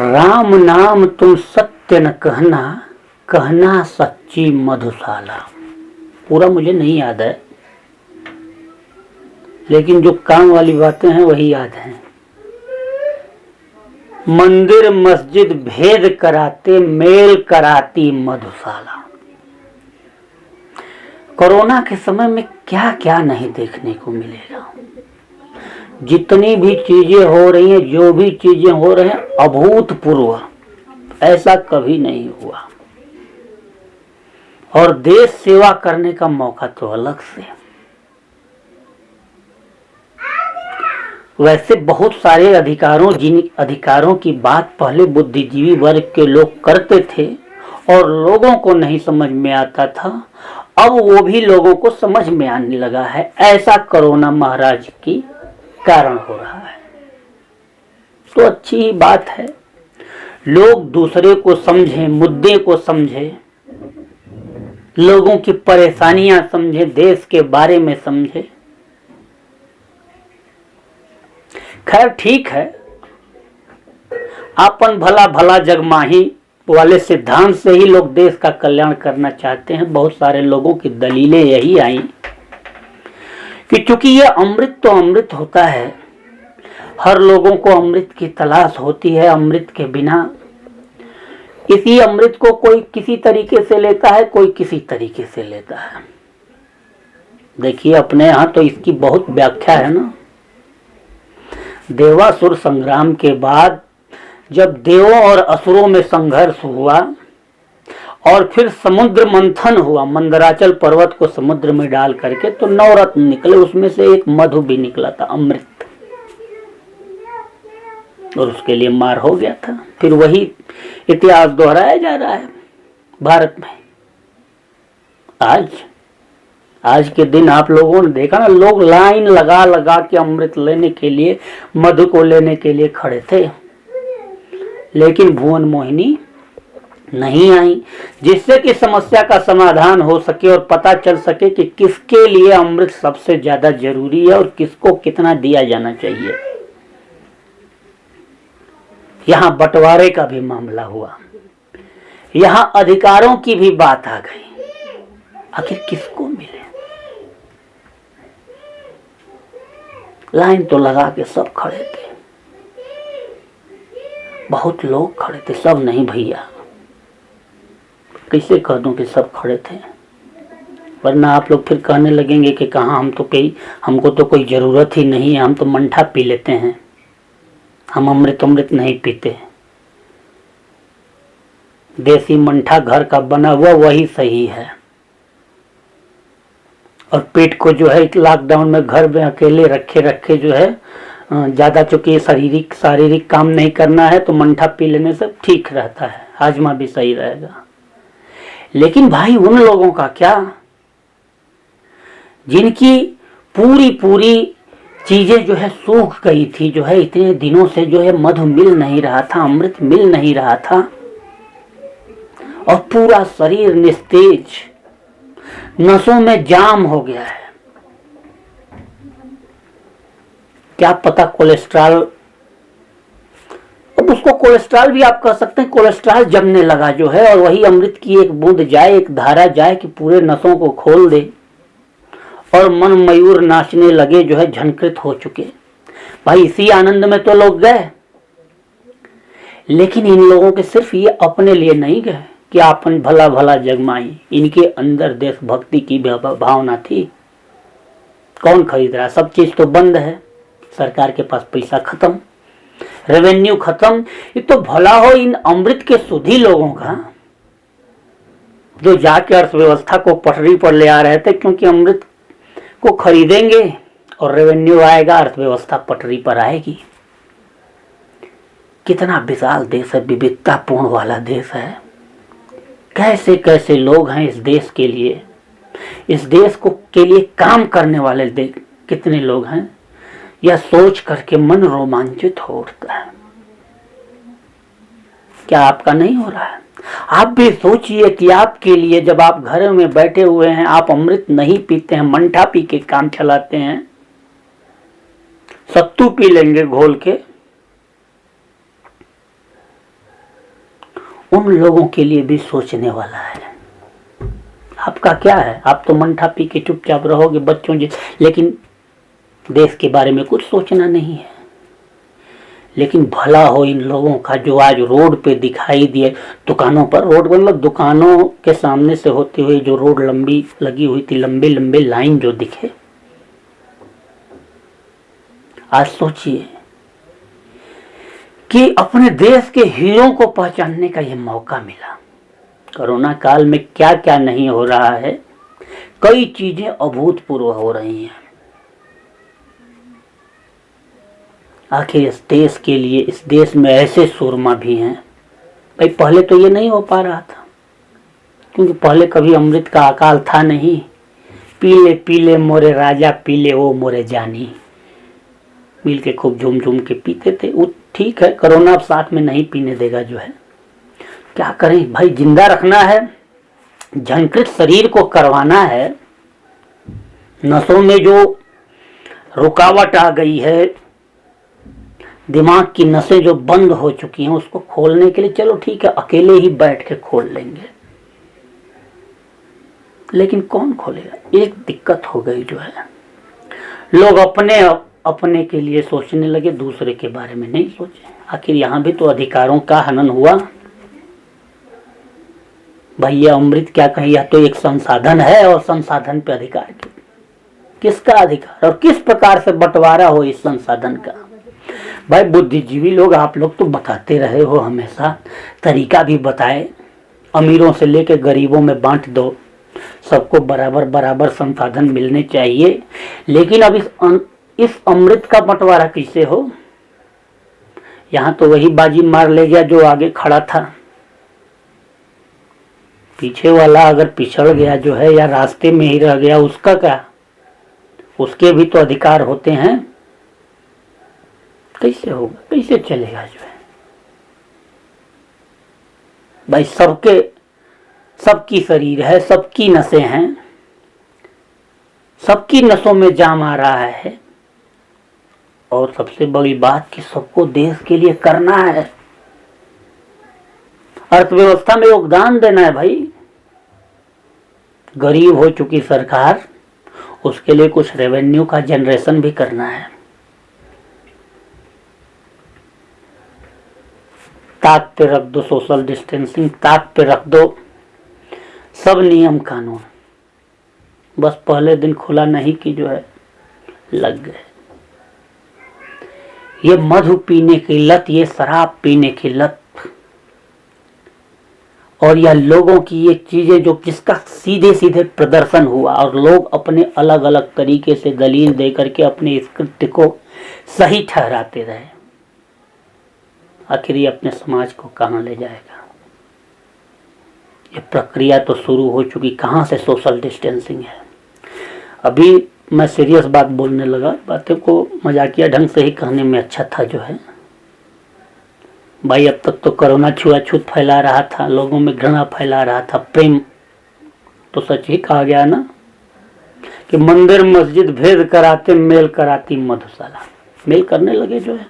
राम नाम तुम सत्य न कहना, कहना सच्ची मधुशाला। पूरा मुझे नहीं याद है, लेकिन जो काम वाली बातें हैं वही याद हैं। मंदिर मस्जिद भेद कराते, मेल कराती मधुशाला। कोरोना के समय में क्या क्या नहीं देखने को मिलेगा। जितनी भी चीजें हो रही हैं, जो भी चीजें हो रही हैं, अभूतपूर्व, ऐसा कभी नहीं हुआ। और देश सेवा करने का मौका तो अलग से। वैसे बहुत सारे अधिकारों, जिन अधिकारों की बात पहले बुद्धिजीवी वर्ग के लोग करते थे और लोगों को नहीं समझ में आता था, अब वो भी लोगों को समझ में आने लगा है। ऐसा कोरोना महाराज की कारण हो रहा है, तो अच्छी ही बात है। लोग दूसरे को समझें, मुद्दे को समझें, लोगों की परेशानियां समझें, देश के बारे में समझें। खैर ठीक है, आपन भला भला जग माही वाले सिद्धांत से ही लोग देश का कल्याण करना चाहते हैं। बहुत सारे लोगों की दलीलें यही आई कि चूंकि ये अमृत तो अमृत होता है, हर लोगों को अमृत की तलाश होती है। अमृत के बिना, इसी अमृत को कोई किसी तरीके से लेता है, कोई किसी तरीके से लेता है। देखिए अपने यहाँ तो इसकी बहुत व्याख्या है ना। देवासुर संग्राम के बाद जब देवों और असुरों में संघर्ष हुआ और फिर समुद्र मंथन हुआ, मंदराचल पर्वत को समुद्र में डाल करके तो 9 रत्न निकले, उसमें से एक मधु भी निकला था, अमृत, और उसके लिए मार हो गया था। फिर वही इतिहास दोहराया जा रहा है भारत में। आज के दिन आप लोगों ने देखा ना, लोग लाइन लगा लगा के अमृत लेने के लिए, मधु को लेने के लिए खड़े थे, लेकिन भुवन मोहिनी नहीं आई, जिससे कि समस्या का समाधान हो सके और पता चल सके कि किसके लिए अमृत सबसे ज्यादा जरूरी है और किसको कितना दिया जाना चाहिए। यहां बंटवारे का भी मामला हुआ, यहां अधिकारों की भी बात आ गई। आखिर किसको मिले? लाइन तो लगा के सब खड़े थे, बहुत लोग खड़े थे, सब नहीं भैया, कैसे कह दूं कि सब खड़े थे, वरना आप लोग फिर कहने लगेंगे कि कहाँ हमको तो कोई जरूरत ही नहीं है, हम तो मंठा पी लेते हैं, हम अमृत नहीं पीते। देसी मंठा घर का बना हुआ वही सही है। और पेट को जो है लॉकडाउन में घर में अकेले रखे जो है, ज्यादा चूंकि शारीरिक काम नहीं करना है तो मंठा पी लेने से ठीक रहता है, हाजमा भी सही रहेगा। लेकिन भाई उन लोगों का क्या, जिनकी पूरी चीजें जो है सूख गई थी, जो है इतने दिनों से जो है मधु मिल नहीं रहा था, अमृत मिल नहीं रहा था, और पूरा शरीर निस्तेज, नसों में जाम हो गया है। क्या पता कोलेस्ट्रॉल, अब उसको कोलेस्ट्रॉल भी आप कह सकते हैं, कोलेस्ट्रॉल जमने लगा जो है, और वही अमृत की एक बूंद जाए, एक धारा जाए कि पूरे नसों को खोल दे, और मन मयूर नाचने लगे जो है, झनकृत हो चुके। भाई इसी आनंद में तो लोग गए, लेकिन इन लोगों के सिर्फ ये अपने लिए नहीं गए कि आपन भला भला जगमाई, इनके अंदर देशभक्ति की भावना थी। कौन खरीद रहा? सब चीज तो बंद है, सरकार के पास पैसा खत्म, रेवेन्यू खत्म। ये तो भला हो इन अमृत के सुधी लोगों का, जो जाके अर्थव्यवस्था को पटरी पर ले आ रहे थे, क्योंकि अमृत को खरीदेंगे और रेवेन्यू आएगा, अर्थव्यवस्था पटरी पर आएगी। कितना विशाल देश है, विविधतापूर्ण वाला देश है। कैसे कैसे लोग हैं इस देश के लिए, इस देश को के लिए काम करने वाले कितने लोग हैं, यह सोच करके मन रोमांचित हो उठता है। क्या आपका नहीं हो रहा है? आप भी सोचिए कि आपके लिए जब आप घर में बैठे हुए हैं, आप अमृत नहीं पीते हैं, मंठा पी के काम चलाते हैं, सत्तू पी लेंगे घोल के, उन लोगों के लिए भी सोचने वाला है। आपका क्या है, आप तो मंठा पी के चुपचाप रहोगे बच्चों लेकिन देश के बारे में कुछ सोचना नहीं है। लेकिन भला हो इन लोगों का जो आज रोड पे दिखाई दिए, दुकानों पर, रोड मतलब दुकानों के सामने से होती हुई जो रोड लंबी लगी हुई थी, लंबे लंबे लाइन जो दिखे। आज सोचिए कि अपने देश के हीरो को पहचानने का यह मौका मिला। कोरोना काल में क्या क्या नहीं हो रहा है, कई चीजें अभूतपूर्व हो रही हैं। आखिर इस देश के लिए, इस देश में ऐसे सूरमा भी हैं। भाई पहले तो ये नहीं हो पा रहा था, क्योंकि पहले कभी अमृत का अकाल था नहीं। पीले पीले मोरे राजा पीले ओ मोरे जानी, मिल के खूब झूम झूम के पीते थे। वो ठीक है, कोरोना अब साथ में नहीं पीने देगा जो है। क्या करें भाई, जिंदा रखना है, झंकृत शरीर को करवाना है। नसों में जो रुकावट आ गई है, दिमाग की नसें जो बंद हो चुकी हैं, उसको खोलने के लिए चलो ठीक है, अकेले ही बैठ के खोल लेंगे, लेकिन कौन खोलेगा? एक दिक्कत हो गई जो है, लोग अपने के लिए सोचने लगे, दूसरे के बारे में नहीं सोचे। आखिर यहां भी तो अधिकारों का हनन हुआ। भैया अमृत क्या कहें, यह तो एक संसाधन है और संसाधन पे अधिकार किसका अधिकार और किस प्रकार से बंटवारा हो इस संसाधन का? भाई बुद्धिजीवी लोग, आप लोग तो बताते रहे हो हमेशा, तरीका भी बताए, अमीरों से लेकर गरीबों में बांट दो, सबको बराबर बराबर संसाधन मिलने चाहिए। लेकिन अब इस अमृत का बंटवारा कैसे हो? यहां तो वही बाजी मार ले गया जो आगे खड़ा था। पीछे वाला अगर पिछड़ गया जो है, या रास्ते में ही रह गया, उसका क्या? उसके भी तो अधिकार होते हैं। कैसे होगा, कैसे चलेगा जो है? भाई सबकी शरीर है, सबकी नसें हैं, सबकी नसों में जाम आ रहा है, और सबसे बड़ी बात कि सबको देश के लिए करना है, अर्थव्यवस्था में योगदान देना है। भाई गरीब हो चुकी सरकार, उसके लिए कुछ रेवेन्यू का जनरेशन भी करना है। ताक पे रख दो सोशल डिस्टेंसिंग, ताक पे रख दो सब नियम कानून, बस पहले दिन खुला नहीं कि जो है लग गए। ये मधु पीने की लत, ये शराब पीने की लत, और यह लोगों की ये चीजें जो जिसका सीधे सीधे प्रदर्शन हुआ, और लोग अपने अलग अलग तरीके से दलील देकर के अपने इस कृत्य को सही ठहराते रहे। आखिर ये अपने समाज को कहां ले जाएगा? ये प्रक्रिया तो शुरू हो चुकी, कहां से सोशल डिस्टेंसिंग है? अभी मैं सीरियस बात बोलने लगा, बातें को मजाकिया ढंग से ही कहने में अच्छा था जो है। भाई अब तक तो कोरोना छुआछूत फैला रहा था, लोगों में घृणा फैला रहा था, प्रेम तो सच ही कहा गया ना कि मंदिर मस्जिद भेद कराते मेल कराती मधुशाला। मेल करने लगे जो है।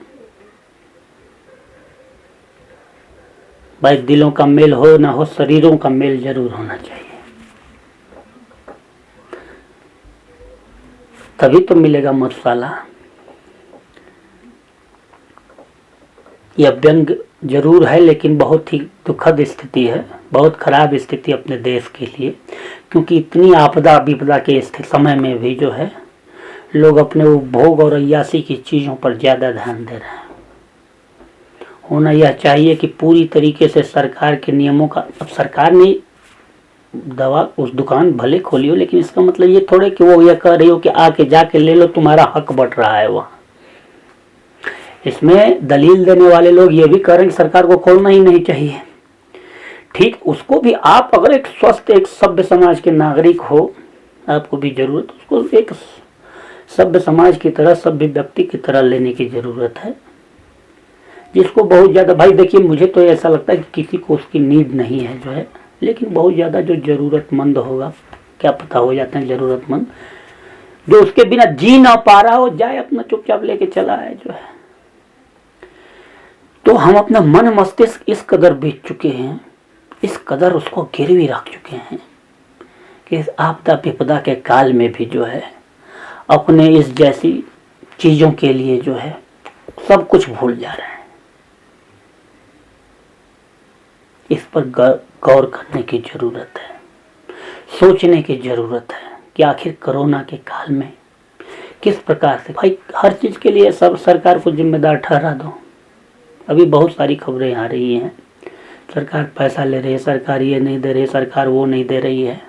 भाई दिलों का मेल हो ना हो, शरीरों का मेल जरूर होना चाहिए, तभी तो मिलेगा मधुशाला। यह व्यंग जरूर है, लेकिन बहुत ही दुखद स्थिति है, बहुत खराब स्थिति अपने देश के लिए, क्योंकि इतनी आपदा विपदा के समय में भी जो है लोग अपने उपभोग और अय्यासी की चीज़ों पर ज़्यादा ध्यान दे रहे हैं। होना यह चाहिए कि पूरी तरीके से सरकार के नियमों का, अब सरकार ने दवा उस दुकान भले खोली हो, लेकिन इसका मतलब ये थोड़े कि वो ये कह रही हो कि आके जाके ले लो, तुम्हारा हक बट रहा है वहाँ। इसमें दलील देने वाले लोग ये भी कह रहे हैं कि सरकार को खोलना ही नहीं चाहिए। ठीक, उसको भी आप अगर एक स्वस्थ, एक सभ्य समाज के नागरिक हो, आपको भी जरूरत, उसको एक सभ्य समाज की तरह, सभ्य व्यक्ति की तरह लेने की जरूरत है। जिसको बहुत ज़्यादा, भाई देखिए मुझे तो ऐसा लगता है कि किसी को उसकी नीड नहीं है जो है, लेकिन बहुत ज़्यादा जो ज़रूरतमंद होगा, क्या पता हो जाते हैं ज़रूरतमंद, जो उसके बिना जी ना पा रहा हो, जाए अपना चुपचाप लेके चला है जो है। तो हम अपना मन मस्तिष्क इस कदर बेच चुके हैं इस कदर उसको गिरवी रख चुके हैं कि इस आपदा विपदा के काल में भी जो है अपने इस जैसी चीज़ों के लिए जो है सब कुछ भूल जा रहे हैं। इस पर गौर करने की ज़रूरत है, सोचने की ज़रूरत है कि आखिर कोरोना के काल में किस प्रकार से, भाई हर चीज़ के लिए सब सरकार को जिम्मेदार ठहरा दो। अभी बहुत सारी खबरें आ रही हैं, सरकार पैसा ले रही है, सरकार ये नहीं दे रही है, सरकार वो नहीं दे रही है।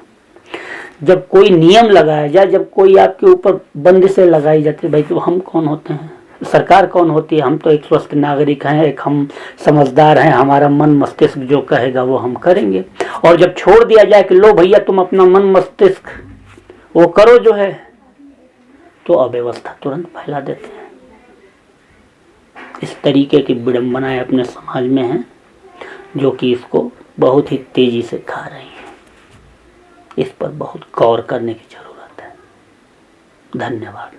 जब कोई नियम लगाया जाए, जब कोई आपके ऊपर बंदिशें लगाई जाती है, भाई तो हम कौन होते हैं, सरकार कौन होती है? हम तो एक स्वस्थ नागरिक हैं, एक हम समझदार हैं, हमारा मन मस्तिष्क जो कहेगा वो हम करेंगे। और जब छोड़ दिया जाए कि लो भैया तुम अपना मन मस्तिष्क वो करो जो है, तो अव्यवस्था तुरंत फैला देते हैं। इस तरीके की विडंबनाएं अपने समाज में हैं जो कि इसको बहुत ही तेजी से खा रही हैं। इस पर बहुत गौर करने की जरूरत है। धन्यवाद।